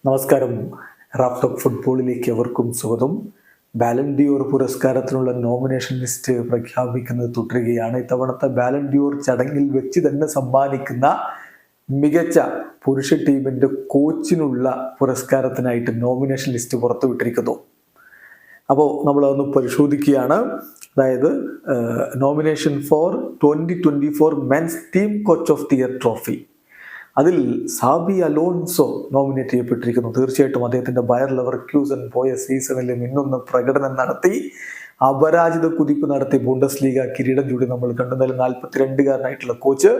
നമസ്കാരം. റാഫ്റ്റോക്ക് ഫുട്ബോളിലേക്ക് എവർക്കും സ്വാഗതം. ബാലൻ ഡിയോർ പുരസ്കാരത്തിനുള്ള നോമിനേഷൻ ലിസ്റ്റ് പ്രഖ്യാപിക്കുന്നത് തുടരുകയാണ്. ഇത്തവണത്തെ ബാലൻ ഡിയോർ ചടങ്ങിൽ വെച്ച് തന്നെ സമ്മാനിക്കുന്ന മികച്ച പുരുഷ ടീമിൻ്റെ കോച്ചിനുള്ള പുരസ്കാരത്തിനായിട്ട് നോമിനേഷൻ ലിസ്റ്റ് പുറത്തുവിട്ടിരിക്കുന്നു. അപ്പോൾ നമ്മളതൊന്ന് പരിശോധിക്കുകയാണ്. അതായത് nomination four 2024 men's team coach of the year trophy, അതിൽ സാബി അലോൺസോ നോമിനേറ്റ് ചെയ്യപ്പെട്ടിരിക്കുന്നു. തീർച്ചയായിട്ടും അദ്ദേഹത്തിൻ്റെ ബയർ ലെവർക്യൂസൻ പോയ സീസണിൽ മിന്നുന്ന പ്രകടനം നടത്തി അപരാജിത കുതിപ്പ് നടത്തി ബുണ്ടസ് ലീഗ കിരീടം ചൂടി നമ്മൾ കണ്ടു. 42-കാരനായിട്ടുള്ള കോച്ച്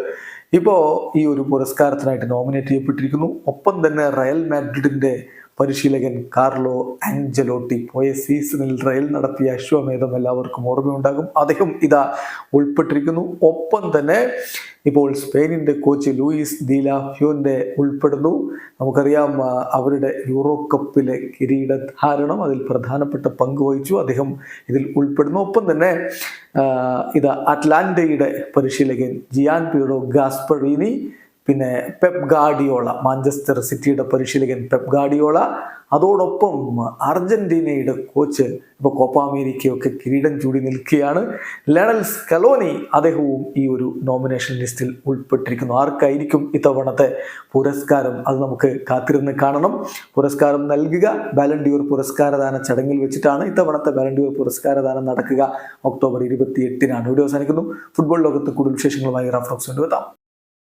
ഇപ്പോൾ ഈ ഒരു പുരസ്കാരത്തിനായിട്ട് നോമിനേറ്റ് ചെയ്യപ്പെട്ടിരിക്കുന്നു. ഒപ്പം തന്നെ റയൽ മാഡ്രിഡിൻ്റെ പരിശീലകൻ കാർലോ ആഞ്ചലോട്ടി പോയ സീസണിൽ റയൽ നടത്തിയ അശ്വമേധം എല്ലാവർക്കും ഓർമ്മയുണ്ടാകും. അദ്ദേഹം ഇതാ ഉൾപ്പെട്ടിരിക്കുന്നു. ഒപ്പം തന്നെ ഇപ്പോൾ സ്പെയിനിൻ്റെ കോച്ച് ലൂയിസ് ദി ലാ ഫ്യൂൻ്റെ ഉൾപ്പെടുന്നു. നമുക്കറിയാം അവരുടെ യൂറോ കപ്പിലെ കിരീടധാരണം അതിൽ പ്രധാനപ്പെട്ട പങ്ക് വഹിച്ചു. അദ്ദേഹം ഇതിൽ ഉൾപ്പെടുന്നു. ഒപ്പം തന്നെ ഇത് അറ്റ്ലാന്റയുടെ പരിശീലകൻ ജിയാൻ പീഡോ ഗാസ്പറീനി, പിന്നെ പെപ് ഗാർഡിയോള, മാഞ്ചസ്റ്റർ സിറ്റിയുടെ പരിശീലകൻ പെപ് ഗാർഡിയോള, അതോടൊപ്പം അർജന്റീനയുടെ കോച്ച് ഇപ്പോൾ കോപ്പ അമേരിക്കയൊക്കെ കിരീടം ചൂടി നിൽക്കുകയാണ് ലയണൽ സ്കലോനി, അദ്ദേഹവും ഈ ഒരു നോമിനേഷൻ ലിസ്റ്റിൽ ഉൾപ്പെട്ടിരിക്കുന്നു. ആർക്കായിരിക്കും ഇത്തവണത്തെ പുരസ്കാരം? അത് നമുക്ക് കാത്തിരുന്ന് കാണണം. പുരസ്കാരം നൽകുക ബാലൻ ഡിയോർ പുരസ്കാരദാന ചടങ്ങിൽ വെച്ചിട്ടാണ്. ഇത്തവണത്തെ ബാലൻ ഡിയോർ പുരസ്കാരദാനം നടക്കുക ഒക്ടോബർ 28-നാണ്. വീഡിയോ അവസാനിക്കുന്നു. ഫുട്ബോൾ ലോകത്ത് കൂടുതൽ വിശേഷങ്ങളുമായി റാഫ്റ്റോക്സ് കൊണ്ടുവെത്താം.